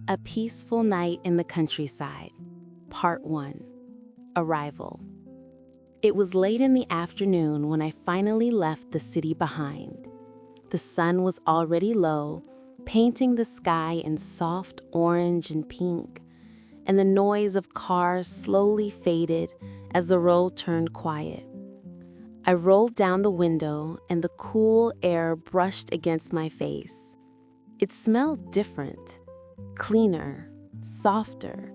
A Peaceful Night in the Countryside, Part 1, Arrival. It was late in the afternoon when I finally left the city behind. The sun was already low, painting the sky in soft orange and pink, and the noise of cars slowly faded as the road turned quiet. I rolled down the window and the cool air brushed against my face. It smelled different. Cleaner, softer,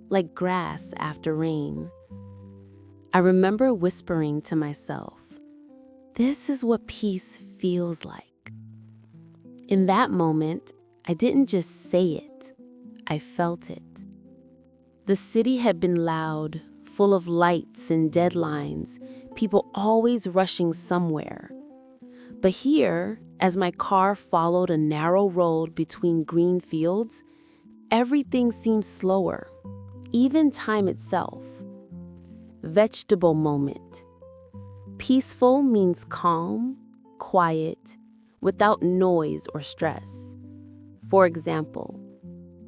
like grass after rain. I remember whispering to myself, "This is what peace feels like." In that moment, I didn't just say it, I felt it. The city had been loud, full of lights and deadlines, people always rushing somewhere. But here, as my car followed a narrow road between green fields, everything seemed slower, even time itself. Vegetable moment. Peaceful means calm, quiet, without noise or stress. For example,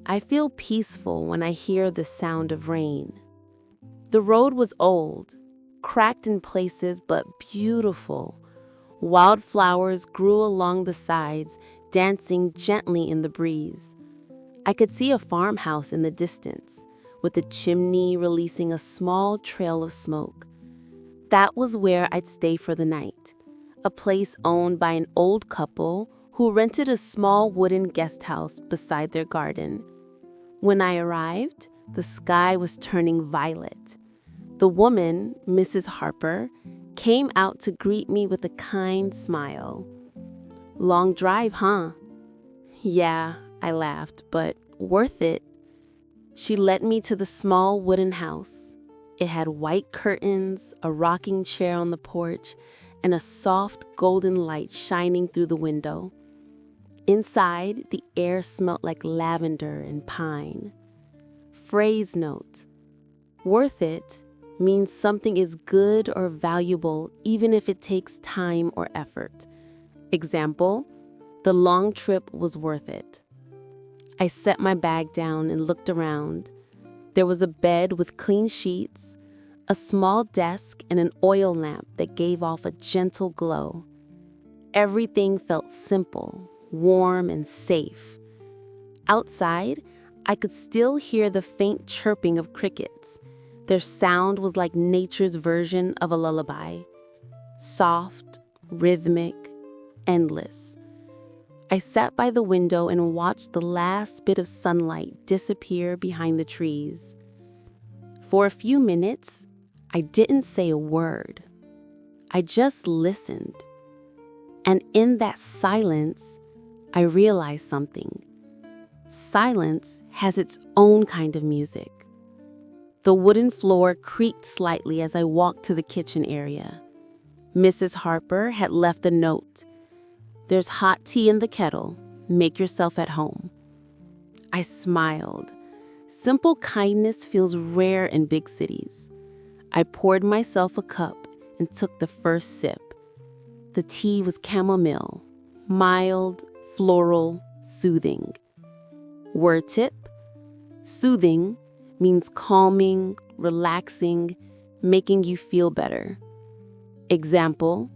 I feel peaceful when I hear the sound of rain. The road was old, cracked in places but beautiful. Wildflowers grew along the sides, dancing gently in the breeze. I could see a farmhouse in the distance, with the chimney releasing a small trail of smoke. That was where I'd stay for the night, a place owned by an old couple who rented a small wooden guest house beside their garden. When I arrived, the sky was turning violet. The woman, Mrs. Harper, came out to greet me with a kind smile. "Long drive, huh?" "Yeah," I laughed, "but worth it." She led me to the small wooden house. It had white curtains, a rocking chair on the porch, and a soft golden light shining through the window. Inside, the air smelt like lavender and pine. Phrase note: worth it means something is good or valuable even if it takes time or effort. Example, the long trip was worth it. I set my bag down and looked around. There was a bed with clean sheets, a small desk, and an oil lamp that gave off a gentle glow. Everything felt simple, warm, and safe. Outside, I could still hear the faint chirping of crickets. Their sound was like nature's version of a lullaby. Soft, rhythmic, endless. I sat by the window and watched the last bit of sunlight disappear behind the trees. For a few minutes, I didn't say a word. I just listened. And in that silence, I realized something. Silence has its own kind of music. The wooden floor creaked slightly as I walked to the kitchen area. Mrs. Harper had left a note. "There's hot tea in the kettle. Make yourself at home." I smiled. Simple kindness feels rare in big cities. I poured myself a cup and took the first sip. The tea was chamomile, mild, floral, soothing. Word tip: soothing means calming, relaxing, making you feel better. Example,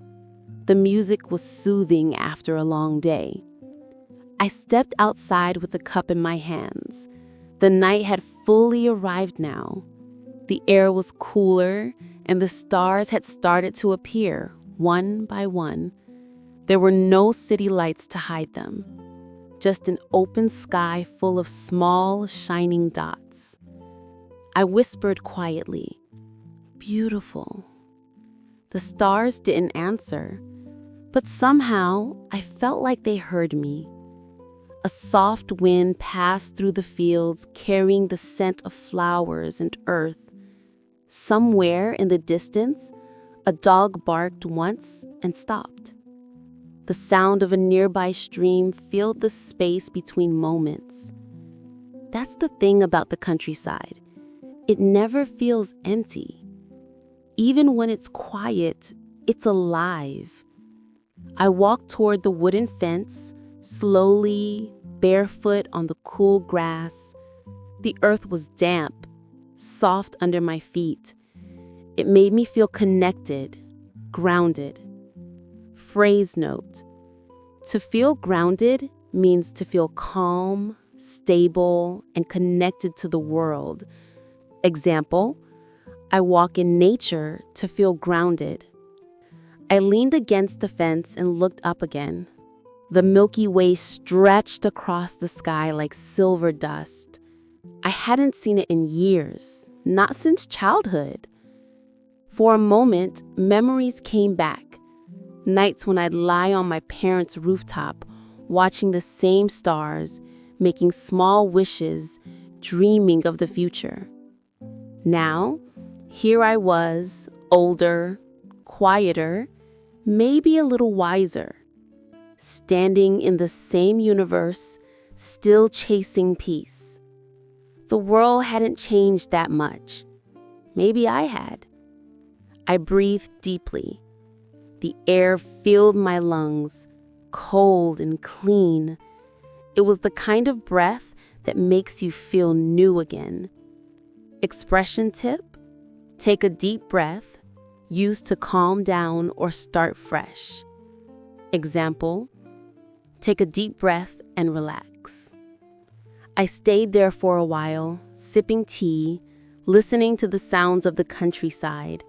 the music was soothing after a long day. I stepped outside with the cup in my hands. The night had fully arrived now. The air was cooler, and the stars had started to appear, one by one. There were no city lights to hide them, just an open sky full of small, shining dots. I whispered quietly, "Beautiful." The stars didn't answer, but somehow I felt like they heard me. A soft wind passed through the fields, carrying the scent of flowers and earth. Somewhere in the distance, a dog barked once and stopped. The sound of a nearby stream filled the space between moments. That's the thing about the countryside. It never feels empty. Even when it's quiet, it's alive. I walked toward the wooden fence, slowly, barefoot on the cool grass. The earth was damp, soft under my feet. It made me feel connected, grounded. Phrase note: to feel grounded means to feel calm, stable, and connected to the world. Example: I walk in nature to feel grounded. I leaned against the fence and looked up again. The Milky Way stretched across the sky like silver dust. I hadn't seen it in years, not since childhood. For a moment, memories came back. Nights when I'd lie on my parents' rooftop, watching the same stars, making small wishes, dreaming of the future. Now, here I was, older, quieter, maybe a little wiser, standing in the same universe, still chasing peace. The world hadn't changed that much. Maybe I had. I breathed deeply. The air filled my lungs, cold and clean. It was the kind of breath that makes you feel new again. Expression tip: take a deep breath, used to calm down or start fresh. Example: take a deep breath and relax. I stayed there for a while, sipping tea, listening to the sounds of the countryside.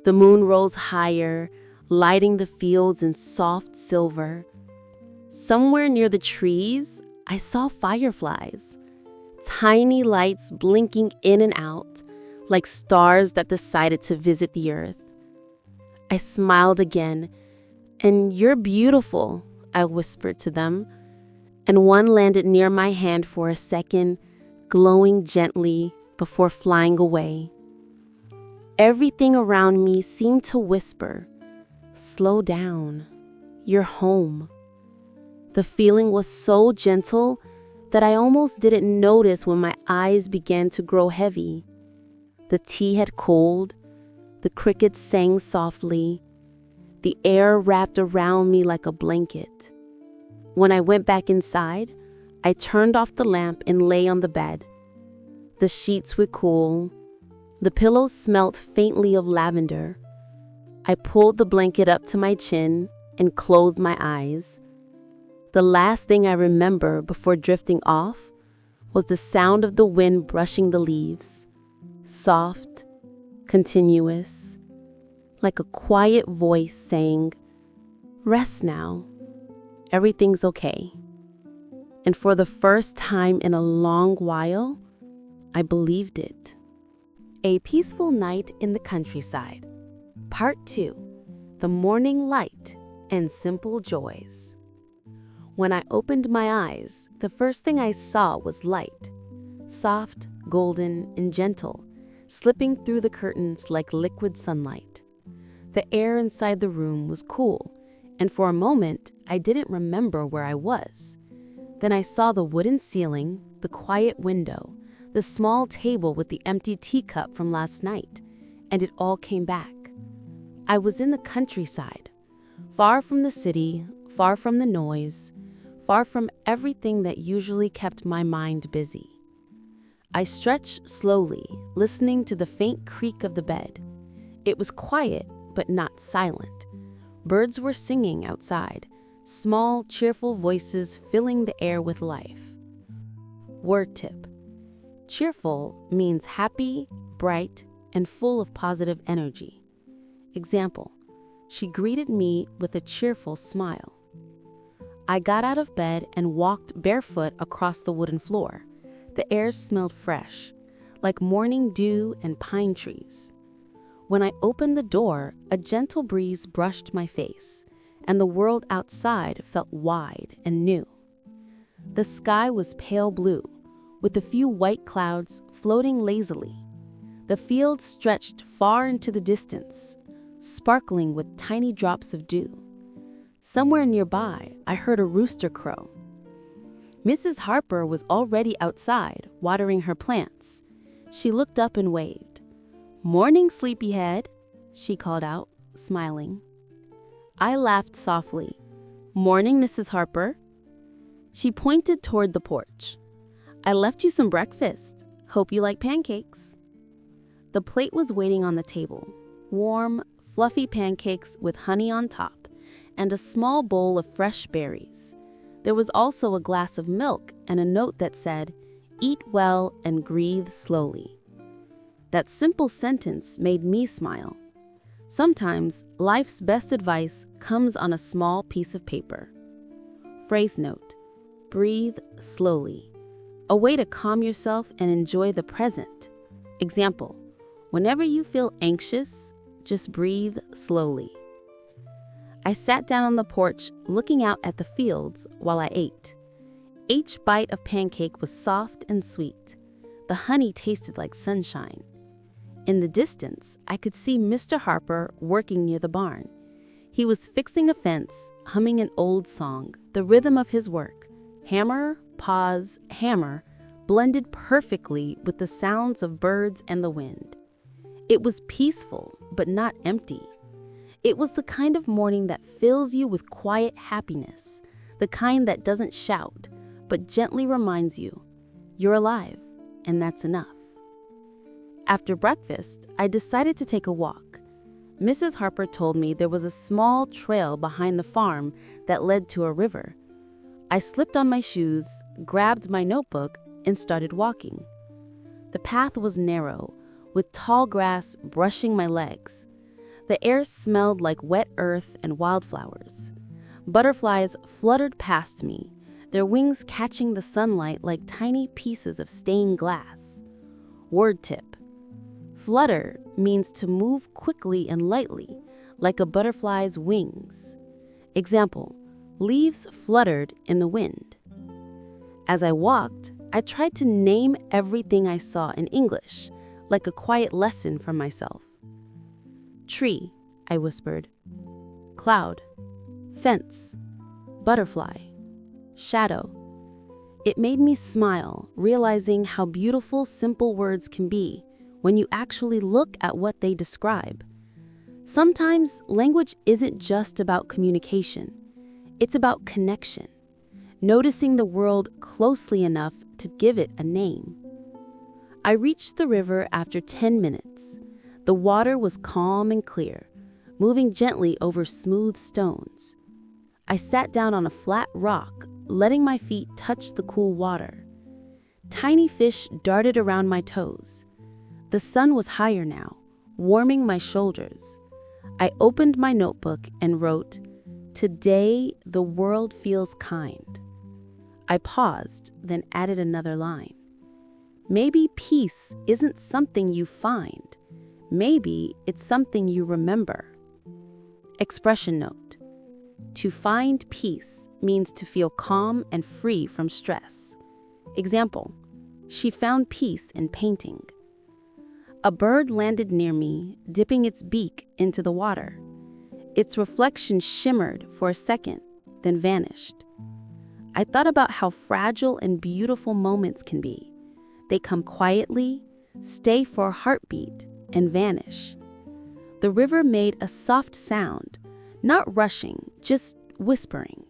The moon rose higher, lighting the fields in soft silver. Somewhere near the trees, I saw fireflies, tiny lights blinking in and out, like stars that decided to visit the earth. I smiled again, and "You're beautiful," I whispered to them, and one landed near my hand for a second, glowing gently before flying away. Everything around me seemed to whisper, "Slow down, you're home." The feeling was so gentle that I almost didn't notice when my eyes began to grow heavy. The tea had cooled, the crickets sang softly, the air wrapped around me like a blanket. When I went back inside, I turned off the lamp and lay on the bed. The sheets were cool. The pillows smelt faintly of lavender. I pulled the blanket up to my chin and closed my eyes. The last thing I remember before drifting off was the sound of the wind brushing the leaves, soft, continuous, like a quiet voice saying, "Rest now. Everything's okay." And for the first time in a long while, I believed it. A Peaceful Night in the Countryside, Part 2, The Morning Light and Simple Joys. When I opened my eyes, the first thing I saw was light, soft, golden, and gentle, slipping through the curtains like liquid sunlight. The air inside the room was cool, and for a moment, I didn't remember where I was. Then I saw the wooden ceiling, the quiet window, the small table with the empty teacup from last night, and it all came back. I was in the countryside, far from the city, far from the noise, far from everything that usually kept my mind busy. I stretched slowly, listening to the faint creak of the bed. It was quiet, but not silent. Birds were singing outside, small, cheerful voices filling the air with life. Word tip: cheerful means happy, bright, and full of positive energy. Example: she greeted me with a cheerful smile. I got out of bed and walked barefoot across the wooden floor. The air smelled fresh, like morning dew and pine trees. When I opened the door, a gentle breeze brushed my face, and the world outside felt wide and new. The sky was pale blue, with a few white clouds floating lazily. The field stretched far into the distance, sparkling with tiny drops of dew. Somewhere nearby, I heard a rooster crow. Mrs. Harper was already outside, watering her plants. She looked up and waved. "Morning, sleepyhead," she called out, smiling. I laughed softly. "Morning, Mrs. Harper." She pointed toward the porch. "I left you some breakfast. Hope you like pancakes." The plate was waiting on the table. Warm, fluffy pancakes with honey on top, and a small bowl of fresh berries. There was also a glass of milk and a note that said, "Eat well and breathe slowly." That simple sentence made me smile. Sometimes life's best advice comes on a small piece of paper. Phrase note: breathe slowly. A way to calm yourself and enjoy the present. Example: whenever you feel anxious, just breathe slowly. I sat down on the porch looking out at the fields while I ate. Each bite of pancake was soft and sweet. The honey tasted like sunshine. In the distance, I could see Mr. Harper working near the barn. He was fixing a fence, humming an old song. The rhythm of his work, hammer, pause, hammer, blended perfectly with the sounds of birds and the wind. It was peaceful, but not empty. It was the kind of morning that fills you with quiet happiness, the kind that doesn't shout, but gently reminds you, you're alive, and that's enough. After breakfast, I decided to take a walk. Mrs. Harper told me there was a small trail behind the farm that led to a river. I slipped on my shoes, grabbed my notebook, and started walking. The path was narrow, with tall grass brushing my legs. The air smelled like wet earth and wildflowers. Butterflies fluttered past me, their wings catching the sunlight like tiny pieces of stained glass. Word tip: flutter means to move quickly and lightly, like a butterfly's wings. Example: leaves fluttered in the wind. As I walked, I tried to name everything I saw in English, like a quiet lesson from myself. Tree, I whispered. Cloud. Fence. Butterfly. Shadow. It made me smile, realizing how beautiful simple words can be when you actually look at what they describe. Sometimes language isn't just about communication. It's about connection, noticing the world closely enough to give it a name. I reached the river after 10 minutes. The water was calm and clear, moving gently over smooth stones. I sat down on a flat rock, letting my feet touch the cool water. Tiny fish darted around my toes. The sun was higher now, warming my shoulders. I opened my notebook and wrote, "Today the world feels kind." I paused, then added another line. Maybe peace isn't something you find. Maybe it's something you remember. Expression note: to find peace means to feel calm and free from stress. Example: she found peace in painting. A bird landed near me, dipping its beak into the water. Its reflection shimmered for a second, then vanished. I thought about how fragile and beautiful moments can be. They come quietly, stay for a heartbeat, and vanish. The river made a soft sound, not rushing, just whispering.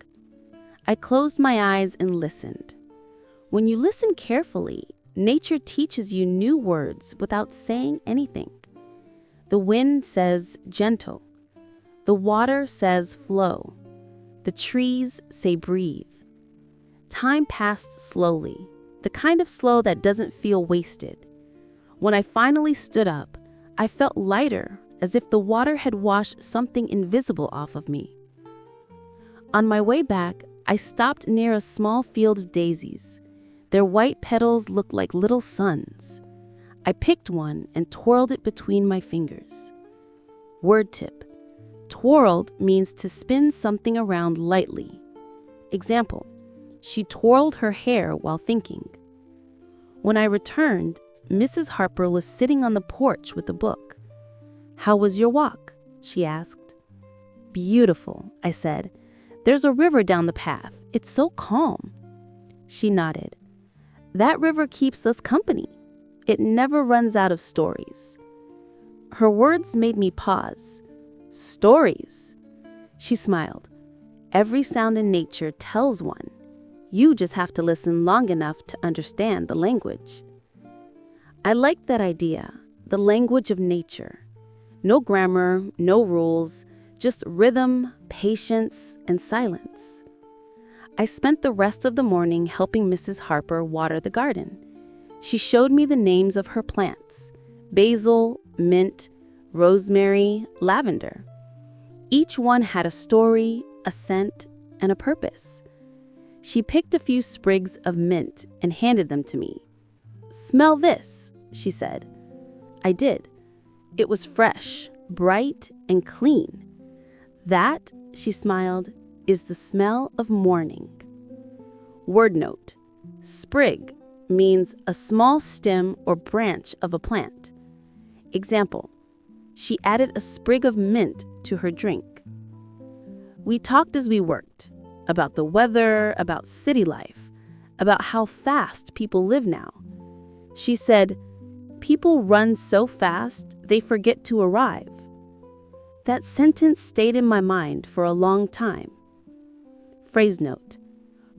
I closed my eyes and listened. When you listen carefully, nature teaches you new words without saying anything. The wind says gentle. The water says flow. The trees say breathe. Time passed slowly, the kind of slow that doesn't feel wasted. When I finally stood up, I felt lighter, as if the water had washed something invisible off of me. On my way back, I stopped near a small field of daisies. Their white petals looked like little suns. I picked one and twirled it between my fingers. Word tip: twirled means to spin something around lightly. Example: she twirled her hair while thinking. When I returned, Mrs. Harper was sitting on the porch with a book. "How was your walk?" she asked. "Beautiful," I said. "There's a river down the path. It's so calm." She nodded. "That river keeps us company. It never runs out of stories." Her words made me pause. Stories. She smiled. "Every sound in nature tells one. You just have to listen long enough to understand the language. I like that idea, the language of nature. No grammar, no rules, just rhythm, patience, and silence. I spent the rest of the morning helping Mrs. Harper water the garden. She showed me the names of her plants: basil, mint, rosemary, lavender. Each one had a story, a scent, and a purpose. She picked a few sprigs of mint and handed them to me. "Smell this," she said. I did. It was fresh, bright, and clean. "That," she smiled, "is the smell of morning." Word note: sprig means a small stem or branch of a plant. Example: she added a sprig of mint to her drink. We talked as we worked, about the weather, about city life, about how fast people live now. She said, "People run so fast, they forget to arrive." That sentence stayed in my mind for a long time. Phrase note: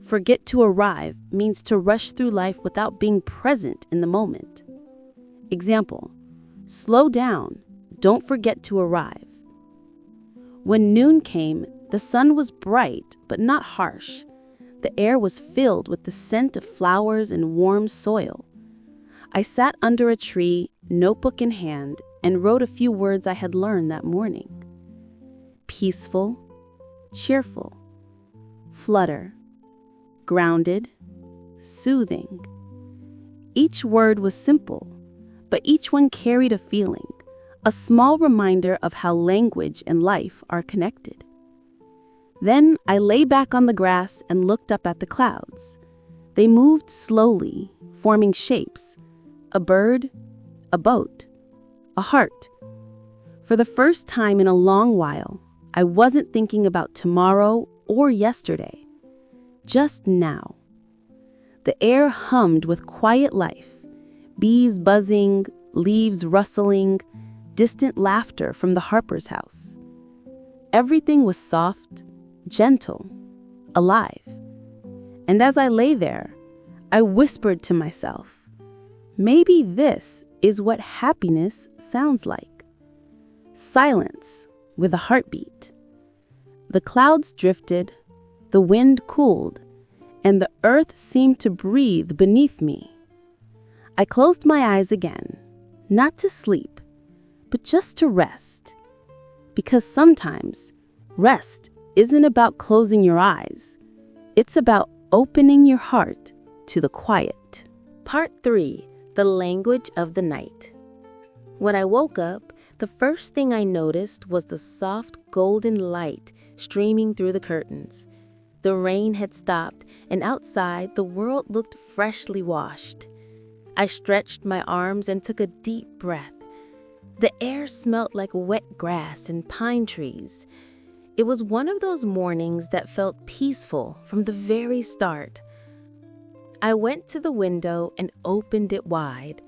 forget to arrive means to rush through life without being present in the moment. Example: slow down, don't forget to arrive. When noon came, the sun was bright but not harsh. The air was filled with the scent of flowers and warm soil. I sat under a tree, notebook in hand, and wrote a few words I had learned that morning. Peaceful, cheerful, flutter, grounded, soothing. Each word was simple, but each one carried a feeling, a small reminder of how language and life are connected. Then I lay back on the grass and looked up at the clouds. They moved slowly, forming shapes: a bird, a boat, a heart. For the first time in a long while, I wasn't thinking about tomorrow or yesterday, just now. The air hummed with quiet life, bees buzzing, leaves rustling, distant laughter from the Harper's house. Everything was soft, gentle, alive. And as I lay there, I whispered to myself, maybe this is what happiness sounds like. Silence with a heartbeat. The clouds drifted, the wind cooled, and the earth seemed to breathe beneath me. I closed my eyes again, not to sleep, but just to rest. Because sometimes rest isn't about closing your eyes. It's about opening your heart to the quiet. Part 3. The language of the night. When I woke up, the first thing I noticed was the soft golden light streaming through the curtains. The rain had stopped, and outside the world looked freshly washed. I stretched my arms and took a deep breath. The air smelt like wet grass and pine trees. It was one of those mornings that felt peaceful from the very start. I went to the window and opened it wide.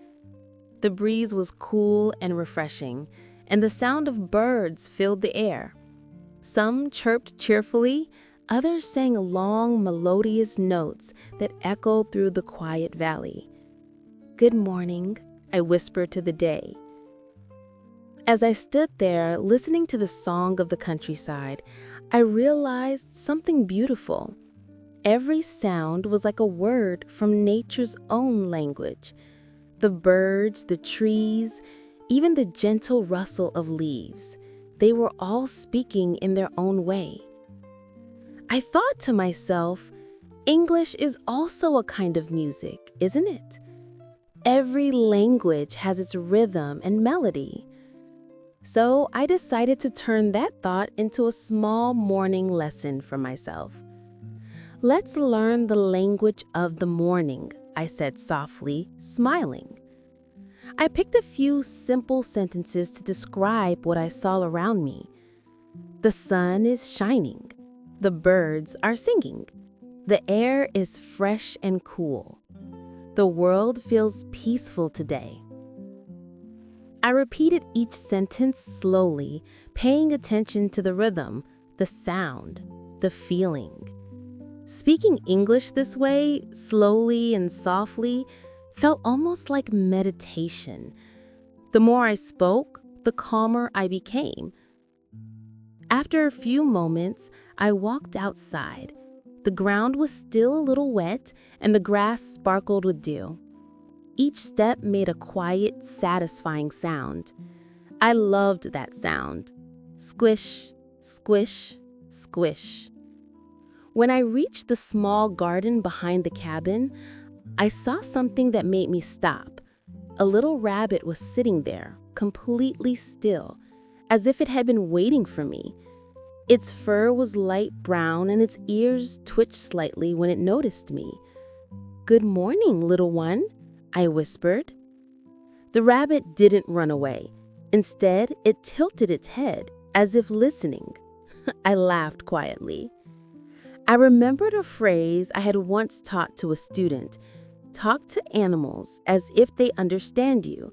The breeze was cool and refreshing, and the sound of birds filled the air. Some chirped cheerfully, others sang long, melodious notes that echoed through the quiet valley. "Good morning," I whispered to the day. As I stood there listening to the song of the countryside, I realized something beautiful. Every sound was like a word from nature's own language. The birds, the trees, even the gentle rustle of leaves, they were all speaking in their own way. I thought to myself, English is also a kind of music, isn't it? Every language has its rhythm and melody. So I decided to turn that thought into a small morning lesson for myself. "Let's learn the language of the morning," I said softly, smiling. I picked a few simple sentences to describe what I saw around me. The sun is shining. The birds are singing. The air is fresh and cool. The world feels peaceful today. I repeated each sentence slowly, paying attention to the rhythm, the sound, the feeling. Speaking English this way, slowly and softly, felt almost like meditation. The more I spoke, the calmer I became. After a few moments, I walked outside. The ground was still a little wet, and the grass sparkled with dew. Each step made a quiet, satisfying sound. I loved that sound. Squish, squish, squish. When I reached the small garden behind the cabin, I saw something that made me stop. A little rabbit was sitting there, completely still, as if it had been waiting for me. Its fur was light brown and its ears twitched slightly when it noticed me. "Good morning, little one," I whispered. The rabbit didn't run away. Instead, it tilted its head, as if listening. I laughed quietly. I remembered a phrase I had once taught to a student: talk to animals as if they understand you.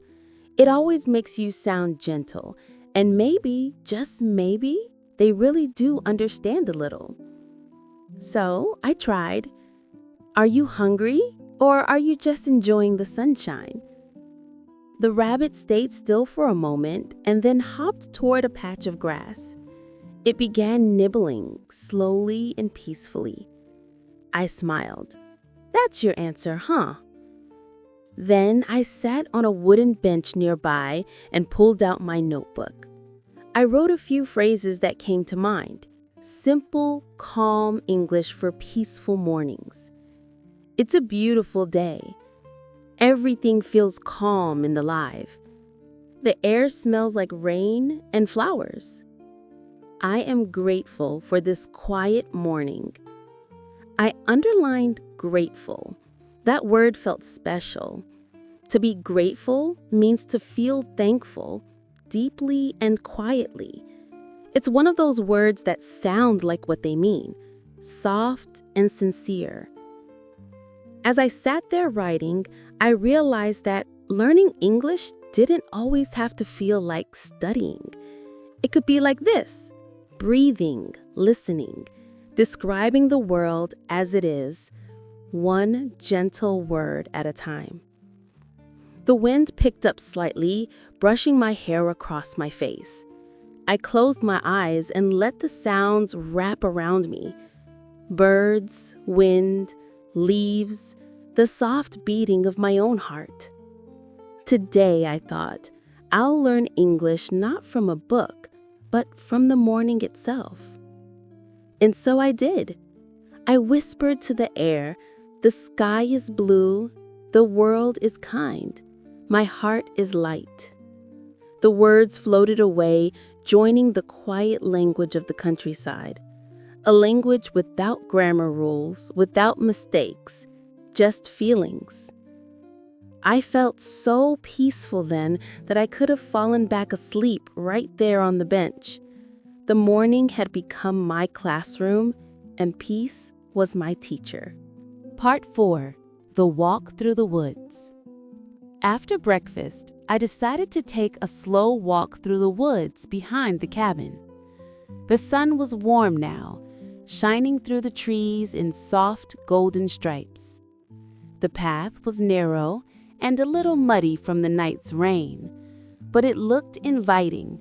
It always makes you sound gentle, and maybe, just maybe, they really do understand a little. So I tried. "Are you hungry, or are you just enjoying the sunshine?" The rabbit stayed still for a moment and then hopped toward a patch of grass. It began nibbling, slowly and peacefully. I smiled. "That's your answer, huh?" Then I sat on a wooden bench nearby and pulled out my notebook. I wrote a few phrases that came to mind. Simple, calm English for peaceful mornings. It's a beautiful day. Everything feels calm and alive. The air smells like rain and flowers. I am grateful for this quiet morning. I underlined grateful. That word felt special. To be grateful means to feel thankful, deeply and quietly. It's one of those words that sound like what they mean, soft and sincere. As I sat there writing, I realized that learning English didn't always have to feel like studying. It could be like this: breathing, listening, describing the world as it is, one gentle word at a time. The wind picked up slightly, brushing my hair across my face. I closed my eyes and let the sounds wrap around me. Birds, wind, leaves, the soft beating of my own heart. Today, I thought, I'll learn English not from a book, but from the morning itself. And so I did. I whispered to the air, "The sky is blue, the world is kind, my heart is light." The words floated away, joining the quiet language of the countryside. A language without grammar rules, without mistakes, just feelings. I felt so peaceful then that I could have fallen back asleep right there on the bench. The morning had become my classroom, and peace was my teacher. Part 4. The Walk Through the Woods. After breakfast, I decided to take a slow walk through the woods behind the cabin. The sun was warm now, shining through the trees in soft golden stripes. The path was narrow and a little muddy from the night's rain, but it looked inviting,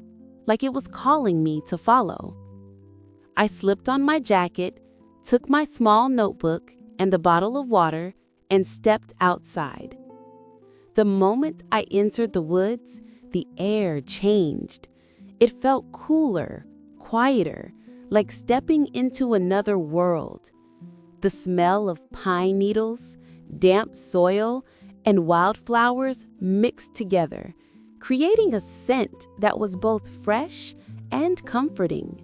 like it was calling me to follow. I slipped on my jacket, took my small notebook and a bottle of water, and stepped outside. The moment I entered the woods, the air changed. It felt cooler, quieter, like stepping into another world. The smell of pine needles, damp soil, and wildflowers mixed together, creating a scent that was both fresh and comforting.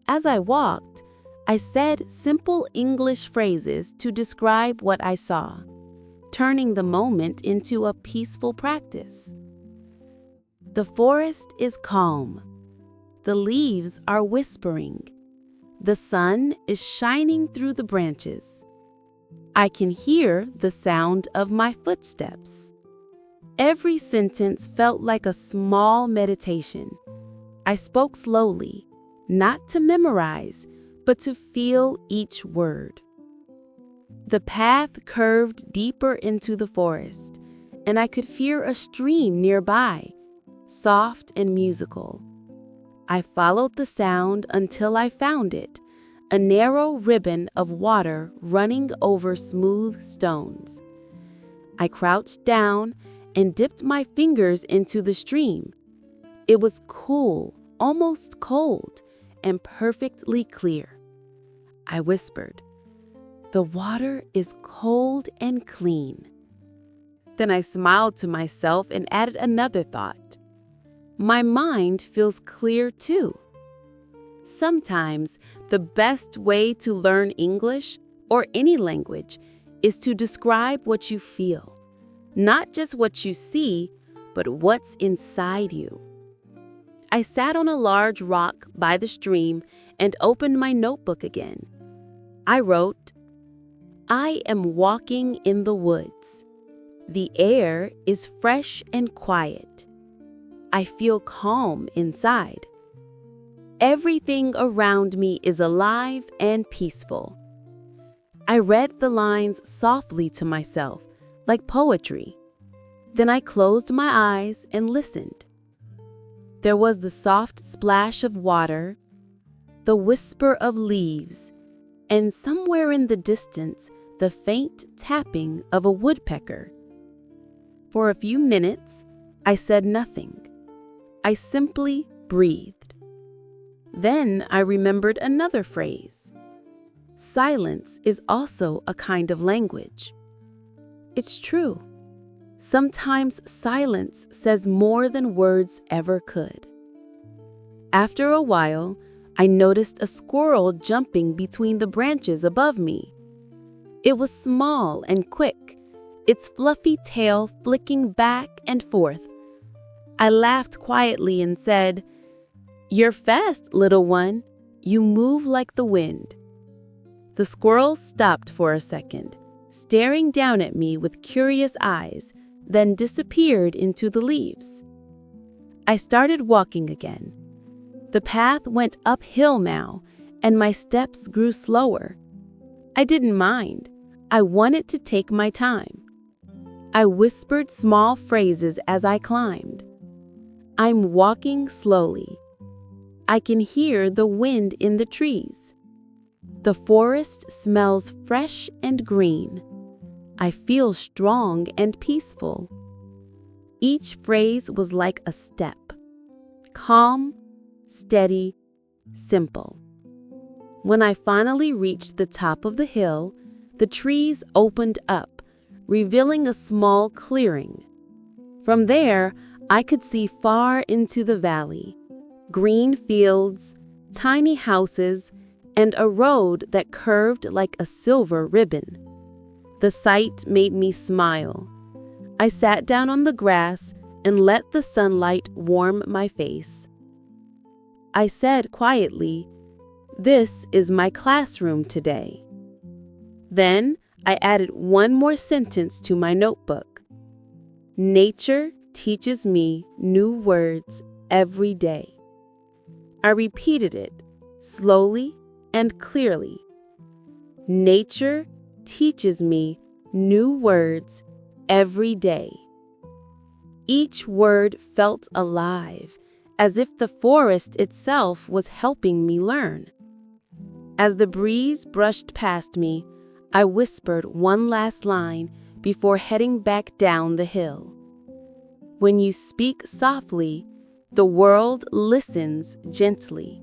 As I walked, I said simple English phrases to describe what I saw, turning the moment into a peaceful practice. The forest is calm. The leaves are whispering. The sun is shining through the branches. I can hear the sound of my footsteps. Every sentence felt like a small meditation. I spoke slowly, not to memorize, but to feel each word. The path curved deeper into the forest, and I could hear a stream nearby, soft and musical. I followed the sound until I found it, a narrow ribbon of water running over smooth stones. I crouched down and dipped my fingers into the stream. It was cool, almost cold, and perfectly clear. I whispered, "The water is cold and clean." Then I smiled to myself and added another thought. My mind feels clear too. Sometimes the best way to learn English or any language is to describe what you feel, not just what you see, but what's inside you. I sat on a large rock by the stream and opened my notebook again. I wrote, "I am walking in the woods. The air is fresh and quiet. I feel calm inside. Everything around me is alive and peaceful." I read the lines softly to myself, like poetry. Then I closed my eyes and listened. There was the soft splash of water, the whisper of leaves, and somewhere in the distance, the faint tapping of a woodpecker. For a few minutes, I said nothing. I simply breathed. Then I remembered another phrase. Silence is also a kind of language. It's true. Sometimes silence says more than words ever could. After a while, I noticed a squirrel jumping between the branches above me. It was small and quick, its fluffy tail flicking back and forth. I laughed quietly and said, "You're fast, little one. You move like the wind." The squirrel stopped for a second, staring down at me with curious eyes, then disappeared into the leaves. I started walking again. The path went uphill now, and my steps grew slower. I didn't mind. I wanted to take my time. I whispered small phrases as I climbed. I'm walking slowly. I can hear the wind in the trees. The forest smells fresh and green. I feel strong and peaceful. Each phrase was like a step. Calm, steady, simple. When I finally reached the top of the hill, the trees opened up, revealing a small clearing. From there, I could see far into the valley. Green fields, tiny houses, and a road that curved like a silver ribbon. The sight made me smile. I sat down on the grass and let the sunlight warm my face. I said quietly, "This is my classroom today." Then I added one more sentence to my notebook. Nature teaches me new words every day. I repeated it slowly and clearly. Nature teaches me new words every day. Each word felt alive, as if the forest itself was helping me learn. As the breeze brushed past me, I whispered one last line before heading back down the hill. When you speak softly, the world listens gently.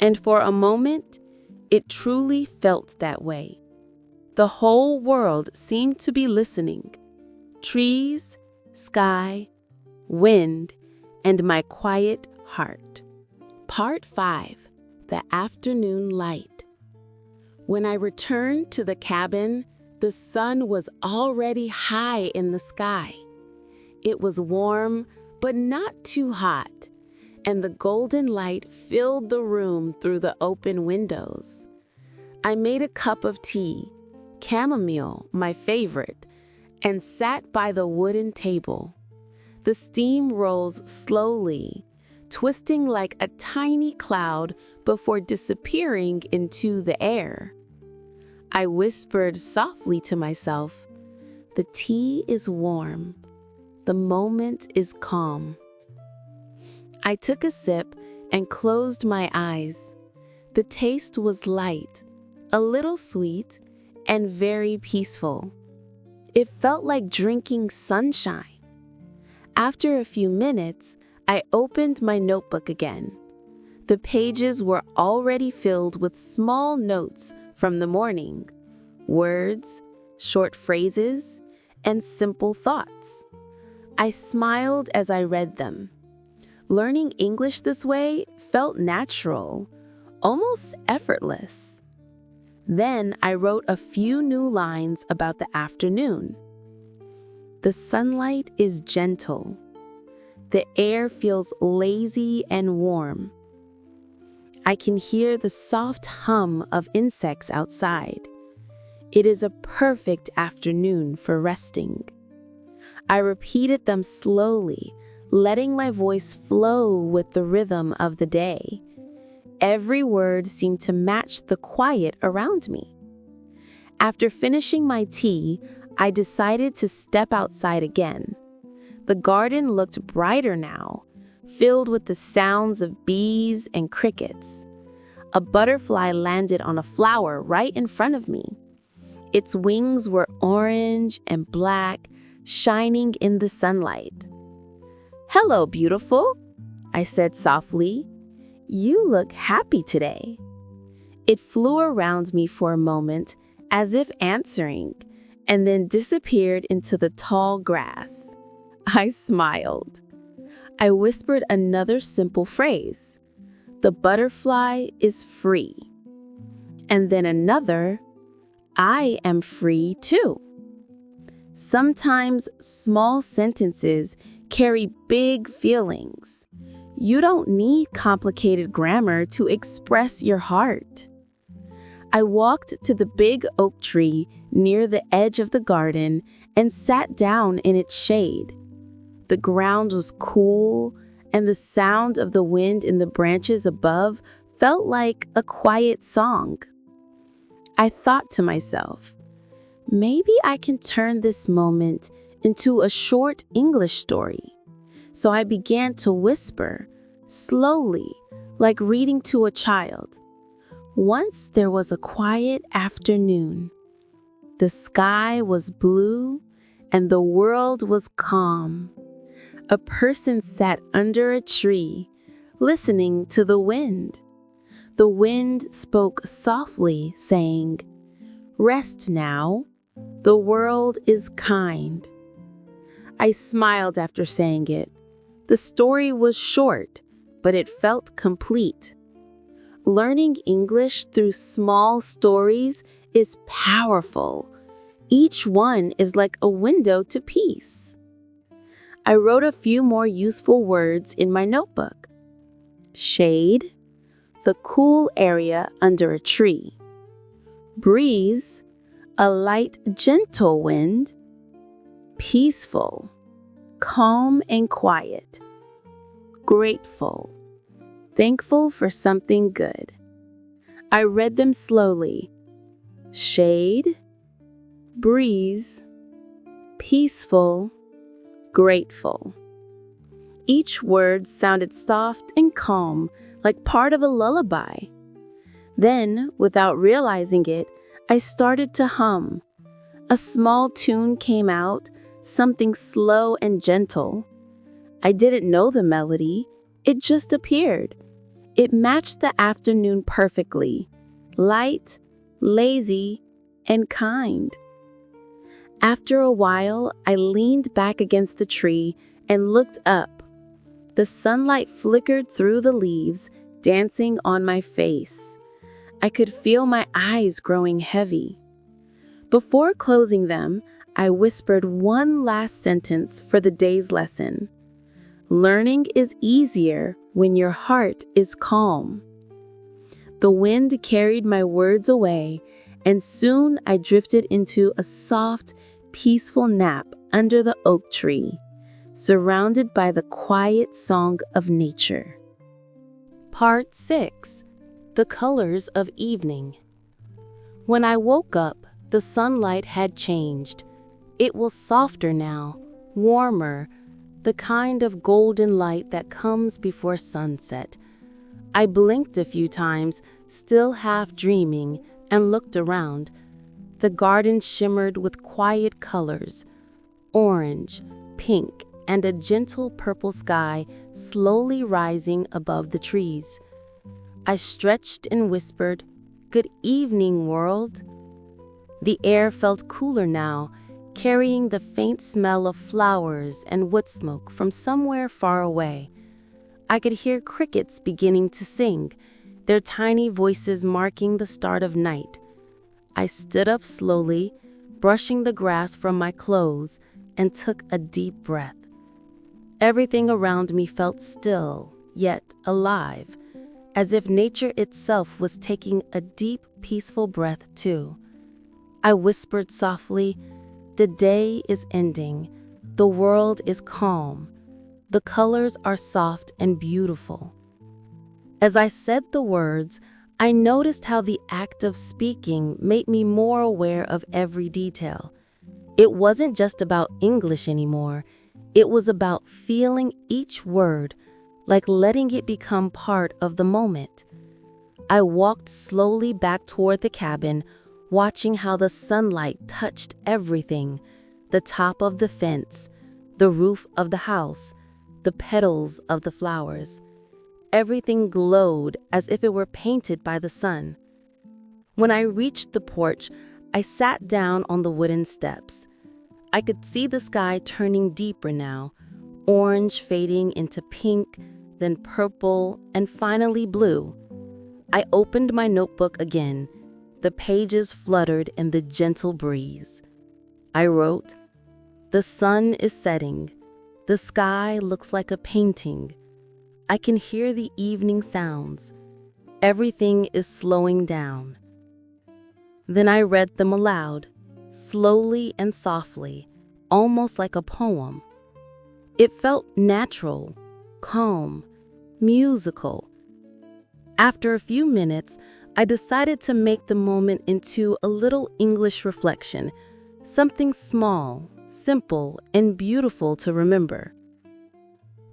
And for a moment, it truly felt that way. The whole world seemed to be listening. Trees, sky, wind, and my quiet heart. Part 5. The Afternoon Light. When I returned to the cabin, the sun was already high in the sky. It was warm, but not too hot, and the golden light filled the room through the open windows. I made a cup of tea, chamomile, my favorite, and sat by the wooden table. The steam rose slowly, twisting like a tiny cloud before disappearing into the air. I whispered softly to myself, "The tea is warm. The moment is calm." I took a sip and closed my eyes. The taste was light, a little sweet, and very peaceful. It felt like drinking sunshine. After a few minutes, I opened my notebook again. The pages were already filled with small notes from the morning, words, short phrases, and simple thoughts. I smiled as I read them. Learning English this way felt natural, almost effortless. Then I wrote a few new lines about the afternoon. The sunlight is gentle. The air feels lazy and warm. I can hear the soft hum of insects outside. It is a perfect afternoon for resting. I repeated them slowly, letting my voice flow with the rhythm of the day. Every word seemed to match the quiet around me. After finishing my tea, I decided to step outside again. The garden looked brighter now, filled with the sounds of bees and crickets. A butterfly landed on a flower right in front of me. Its wings were orange and black, shining in the sunlight. "Hello, beautiful," I said softly. "You look happy today." It flew around me for a moment, as if answering, and then disappeared into the tall grass. I smiled. I whispered another simple phrase, "The butterfly is free." And then another, "I am free too." Sometimes small sentences carry big feelings. You don't need complicated grammar to express your heart. I walked to the big oak tree near the edge of the garden and sat down in its shade. The ground was cool, and the sound of the wind in the branches above felt like a quiet song. I thought to myself, maybe I can turn this moment into a short English story. So I began to whisper, slowly, like reading to a child. Once there was a quiet afternoon. The sky was blue and the world was calm. A person sat under a tree, listening to the wind. The wind spoke softly, saying, "Rest now. The world is kind." I smiled after saying it. The story was short, but it felt complete. Learning English through small stories is powerful. Each one is like a window to peace. I wrote a few more useful words in my notebook. Shade, the cool area under a tree. Breeze, a light, gentle wind. Peaceful, calm and quiet. Grateful, thankful for something good. I read them slowly. Shade, breeze, peaceful, grateful. Each word sounded soft and calm, like part of a lullaby. Then, without realizing it, I started to hum. A small tune came out, something slow and gentle. I didn't know the melody, it just appeared. It matched the afternoon perfectly, light, lazy, and kind. After a while, I leaned back against the tree and looked up. The sunlight flickered through the leaves, dancing on my face. I could feel my eyes growing heavy. Before closing them, I whispered one last sentence for the day's lesson. Learning is easier when your heart is calm. The wind carried my words away, and soon I drifted into a soft, peaceful nap under the oak tree, surrounded by the quiet song of nature. Part 6. The Colors of Evening. When I woke up, the sunlight had changed. It was softer now, warmer, the kind of golden light that comes before sunset. I blinked a few times, still half dreaming, and looked around. The garden shimmered with quiet colors, orange, pink, and a gentle purple sky slowly rising above the trees. I stretched and whispered, "Good evening, world." The air felt cooler now, carrying the faint smell of flowers and wood smoke from somewhere far away. I could hear crickets beginning to sing, their tiny voices marking the start of night. I stood up slowly, brushing the grass from my clothes, and took a deep breath. Everything around me felt still, yet alive, as if nature itself was taking a deep, peaceful breath too. I whispered softly, "The day is ending. The world is calm. The colors are soft and beautiful." As I said the words, I noticed how the act of speaking made me more aware of every detail. It wasn't just about English anymore. It was about feeling each word, like letting it become part of the moment. I walked slowly back toward the cabin, watching how the sunlight touched everything: the top of the fence, the roof of the house, the petals of the flowers. Everything glowed as if it were painted by the sun. When I reached the porch, I sat down on the wooden steps. I could see the sky turning deeper now, orange fading into pink, then purple, and finally blue. I opened my notebook again. The pages fluttered in the gentle breeze. I wrote, "The sun is setting. The sky looks like a painting. I can hear the evening sounds. Everything is slowing down." Then I read them aloud, slowly and softly, almost like a poem. It felt natural, calm, musical. After a few minutes, I decided to make the moment into a little English reflection, something small, simple, and beautiful to remember.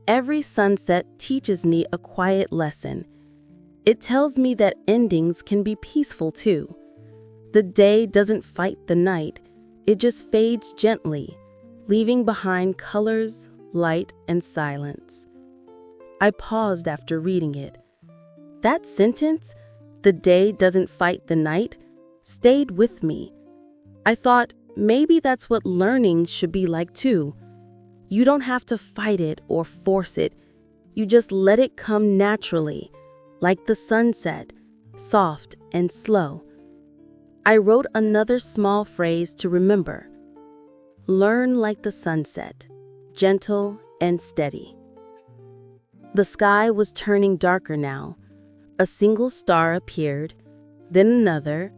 Every sunset teaches me a quiet lesson. It tells me that endings can be peaceful too. The day doesn't fight the night, it just fades gently, leaving behind colors, light, and silence. I paused after reading it. That sentence, "The day doesn't fight the night," stayed with me. I thought maybe that's what learning should be like too. You don't have to fight it or force it. You just let it come naturally, like the sunset, soft and slow. I wrote another small phrase to remember. Learn like the sunset, gentle and steady. The sky was turning darker now. A single star appeared, then another.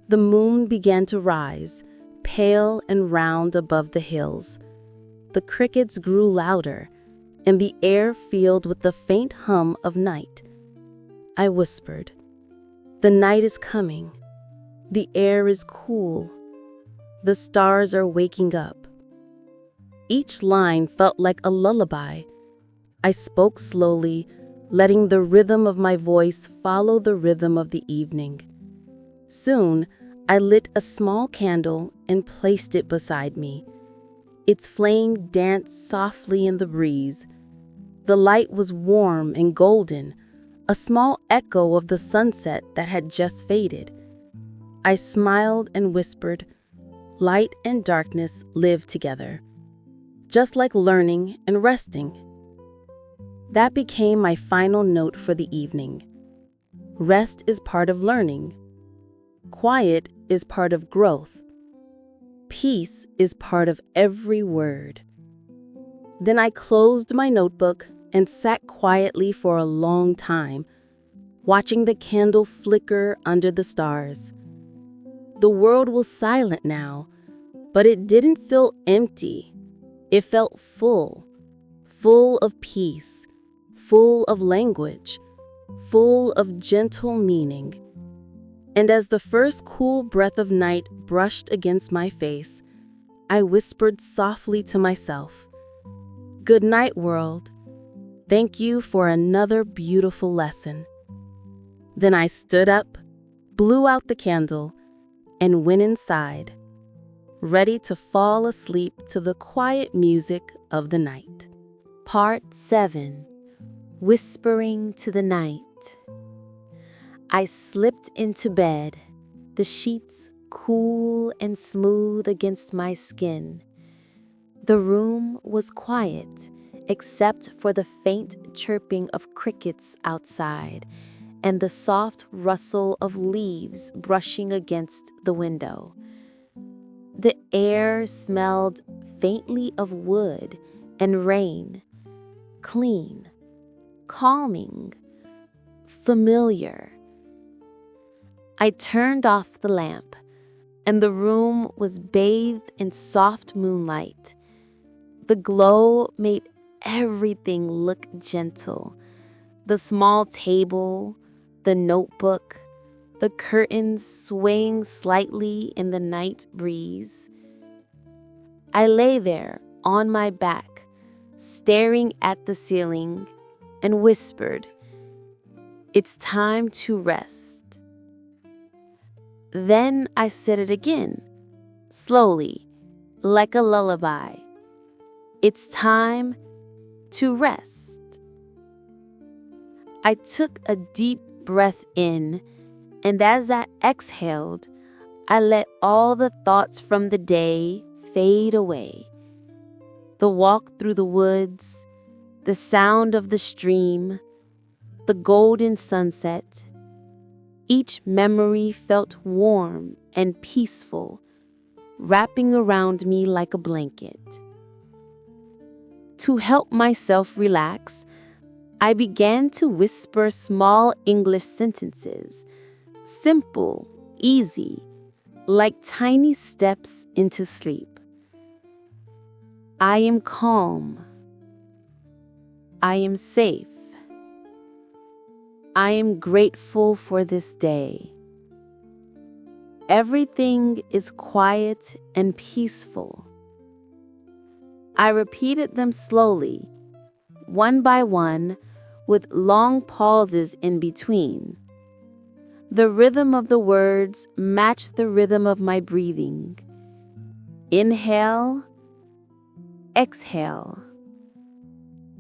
The moon began to rise, pale and round above the hills. The crickets grew louder, and the air filled with the faint hum of night. I whispered, "The night is coming. The air is cool. The stars are waking up." Each line felt like a lullaby. I spoke slowly, letting the rhythm of my voice follow the rhythm of the evening. Soon, I lit a small candle and placed it beside me. Its flame danced softly in the breeze. The light was warm and golden, a small echo of the sunset that had just faded. I smiled and whispered, "Light and darkness live together, just like learning and resting." That became my final note for the evening. Rest is part of learning. Quiet is part of growth. Peace is part of every word. Then I closed my notebook and sat quietly for a long time, watching the candle flicker under the stars. The world was silent now, but it didn't feel empty. It felt full, full of peace, full of language, full of gentle meaning. And as the first cool breath of night brushed against my face, I whispered softly to myself, "Good night, world. Thank you for another beautiful lesson." Then I stood up, blew out the candle, and went inside, ready to fall asleep to the quiet music of the night. Part 7. Whispering to the Night. I slipped into bed, the sheets cool and smooth against my skin. The room was quiet, except for the faint chirping of crickets outside and the soft rustle of leaves brushing against the window. The air smelled faintly of wood and rain, clean, calming, familiar. I turned off the lamp, and the room was bathed in soft moonlight. The glow made everything look gentle. The small table, the notebook, the curtains swaying slightly in the night breeze. I lay there on my back, staring at the ceiling, and whispered, "It's time to rest." Then I said it again, slowly, like a lullaby. "It's time to rest." I took a deep breath in, and as I exhaled, I let all the thoughts from the day fade away. The walk through the woods, the sound of the stream, the golden sunset. Each memory felt warm and peaceful, wrapping around me like a blanket. To help myself relax, I began to whisper small English sentences, simple, easy, like tiny steps into sleep. I am calm. I am safe. I am grateful for this day. Everything is quiet and peaceful. I repeated them slowly, one by one, with long pauses in between. The rhythm of the words matched the rhythm of my breathing. Inhale, exhale.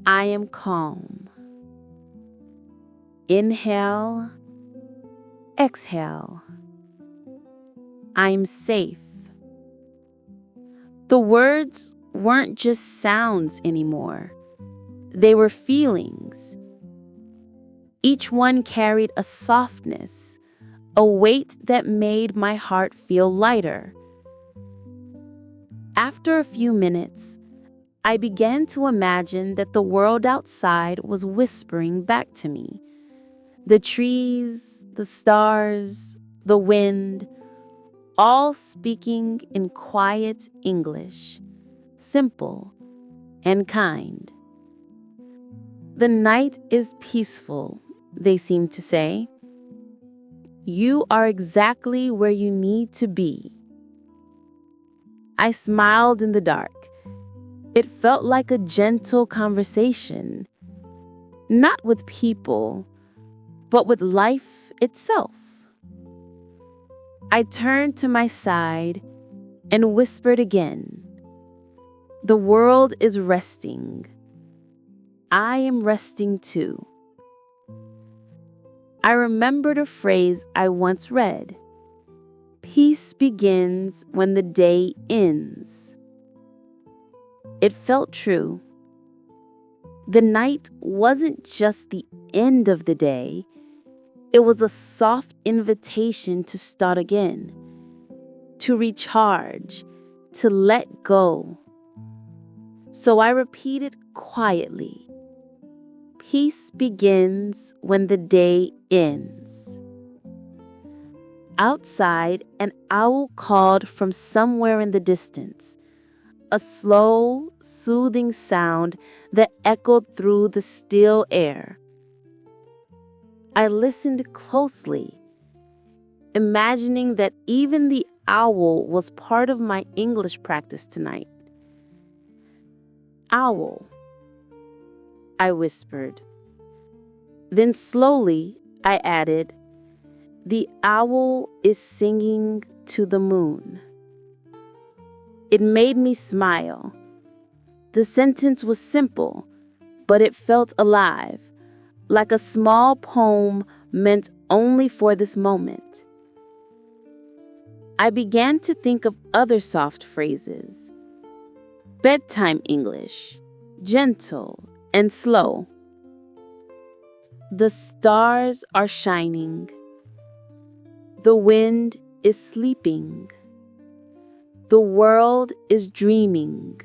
I am calm. Inhale, exhale. I'm safe. The words weren't just sounds anymore. They were feelings. Each one carried a softness, a weight that made my heart feel lighter. After a few minutes, I began to imagine that the world outside was whispering back to me. The trees, the stars, the wind, all speaking in quiet English, simple and kind. The night is peaceful, they seem to say. You are exactly where you need to be. I smiled in the dark. It felt like a gentle conversation, not with people, but with life itself. I turned to my side and whispered again, "The world is resting. I am resting too." I remembered a phrase I once read, "Peace begins when the day ends." It felt true. The night wasn't just the end of the day. It was a soft invitation to start again, to recharge, to let go. So I repeated quietly, "Peace begins when the day ends." Outside, an owl called from somewhere in the distance, a slow, soothing sound that echoed through the still air. I listened closely. imagining that even the owl was part of my English practice tonight. "Owl," I whispered. Then slowly I added, "The owl is singing to the moon." It made me smile. The sentence was simple, but it felt alive, like a small poem meant only for this moment. I began to think of other soft phrases. Bedtime English, gentle and slow. The stars are shining. The wind is sleeping. The world is dreaming.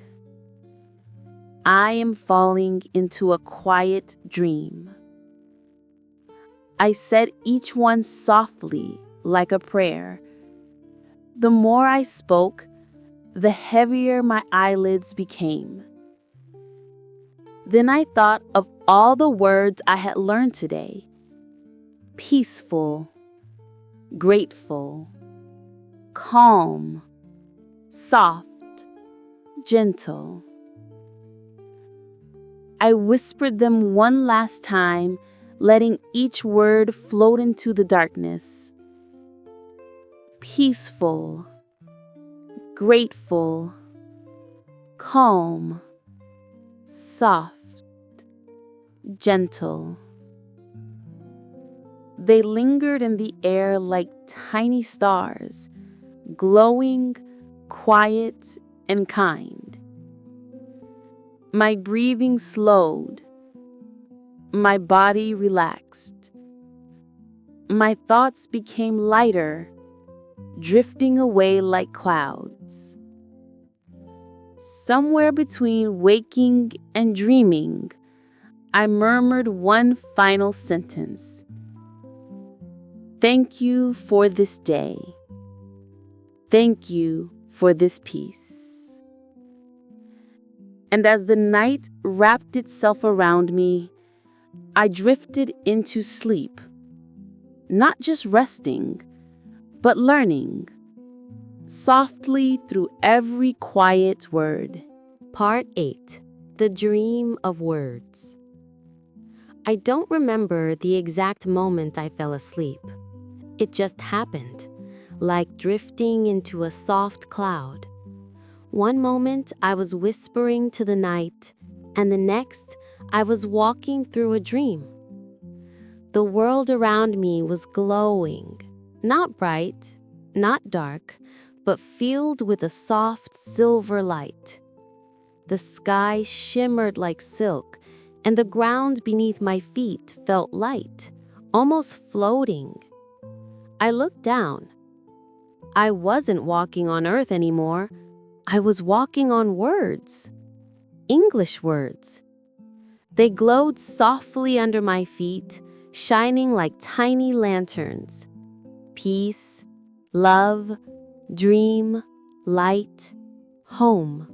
I am falling into a quiet dream. I said each one softly, like a prayer. The more I spoke, the heavier my eyelids became. Then I thought of all the words I had learned today. Peaceful, grateful, calm, soft, gentle. I whispered them one last time, letting each word float into the darkness. Peaceful, grateful, calm, soft, gentle. They lingered in the air like tiny stars, glowing, quiet, and kind. My breathing slowed. My body relaxed. My thoughts became lighter, drifting away like clouds. Somewhere between waking and dreaming, I murmured one final sentence. Thank you for this day. Thank you for this peace. And as the night wrapped itself around me, I drifted into sleep, not just resting, but learning, softly through every quiet word. Part 8. The Dream of Words. I don't remember the exact moment I fell asleep. It just happened, like drifting into a soft cloud. One moment I was whispering to the night, and the next I was walking through a dream. The world around me was glowing, not bright, not dark, but filled with a soft silver light. The sky shimmered like silk, and the ground beneath my feet felt light, almost floating. I looked down. I wasn't walking on earth anymore. I was walking on words, English words. They glowed softly under my feet, shining like tiny lanterns. Peace, love, dream, light, home.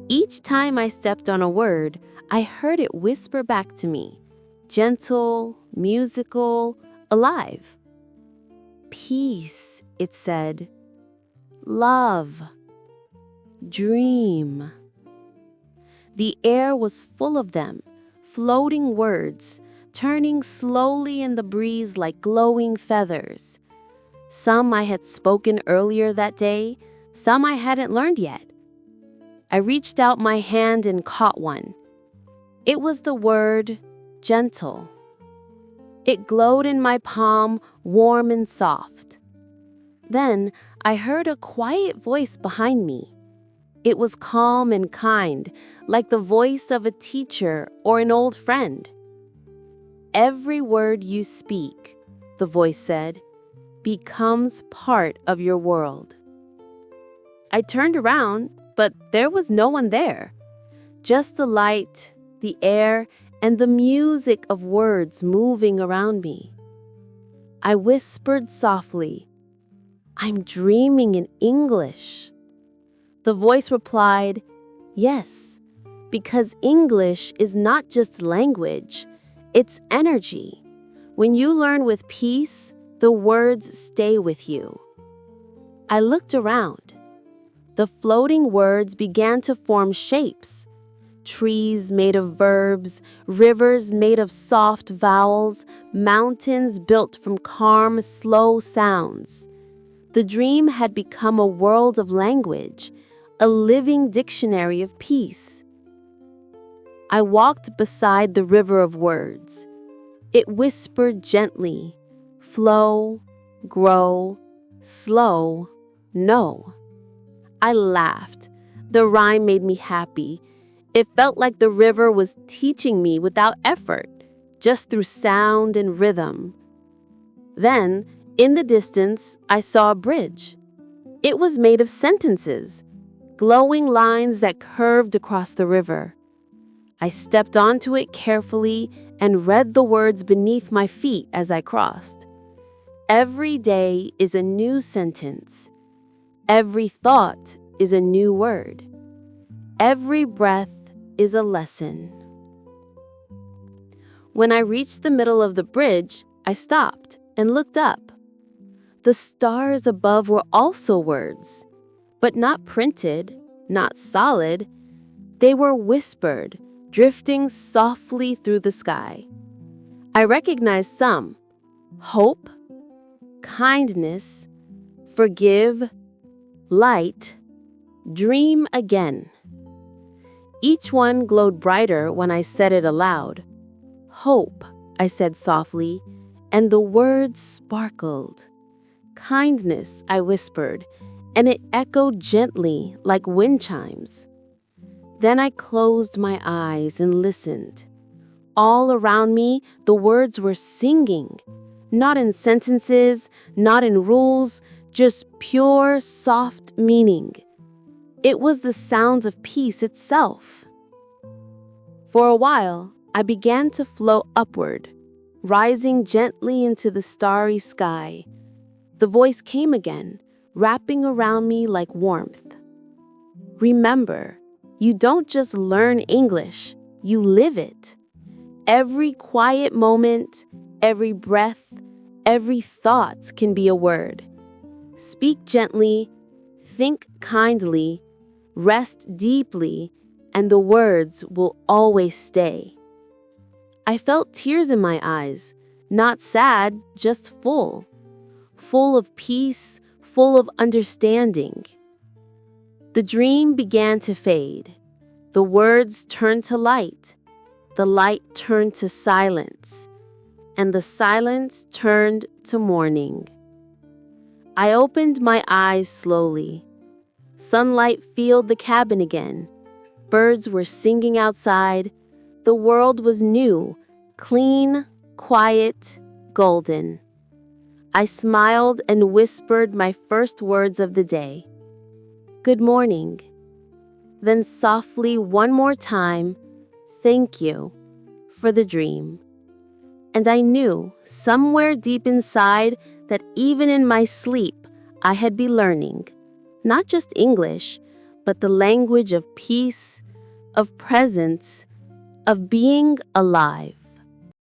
Each time I stepped on a word, I heard it whisper back to me, gentle, musical, alive. Peace, it said. Love. Dream. The air was full of them, floating words, turning slowly in the breeze like glowing feathers. Some I had spoken earlier that day, some I hadn't learned yet. I reached out my hand and caught one. It was the word gentle. It glowed in my palm, warm and soft. Then I heard a quiet voice behind me. It was calm and kind, like the voice of a teacher or an old friend. Every word you speak, the voice said, becomes part of your world. I turned around, but there was no one there. Just the light, the air, and the music of words moving around me. I whispered softly, "I'm dreaming in English." The voice replied, "Yes, because English is not just language, it's energy. When you learn with peace, The words stay with you. I looked around. The floating words began to form shapes. Trees made of verbs, rivers made of soft vowels, mountains built from calm, slow sounds. The dream had become a world of language, a living dictionary of peace. I walked beside the river of words. It whispered gently, flow, grow, slow, no. I laughed. The rhyme made me happy. It felt like the river was teaching me without effort, just through sound and rhythm. Then, in the distance, I saw a bridge. It was made of sentences, glowing lines that curved across the river. I stepped onto it carefully and read the words beneath my feet as I crossed. Every day is a new sentence. Every thought is a new word. Every breath is a lesson. When I reached the middle of the bridge, I stopped and looked up. The stars above were also words, but not printed, not solid. They were whispered, drifting softly through the sky. I recognized some: hope, kindness, forgive, light, dream again. Each one glowed brighter when I said it aloud. Hope, I said softly, and the words sparkled. Kindness, I whispered, and it echoed gently like wind chimes. Then I closed my eyes and listened. All around me, the words were singing, not in sentences, not in rules, just pure, soft meaning. It was the sounds of peace itself. For a while, I began to float upward, rising gently into the starry sky. The voice came again, wrapping around me like warmth. Remember, you don't just learn English, you live it. Every quiet moment, every breath, every thought can be a word. Speak gently, think kindly, rest deeply, and the words will always stay. I felt tears in my eyes, not sad, just full of peace, full of understanding. The dream began to fade. The words turned to light. The light turned to silence. And the silence turned to morning. I opened my eyes slowly. Sunlight filled the cabin again. Birds were singing outside. The world was new, clean, quiet, golden. I smiled and whispered my first words of the day. Good morning. Then softly one more time, thank you for the dream. And I knew somewhere deep inside that even in my sleep, I had been learning, not just English, but the language of peace, of presence, of being alive.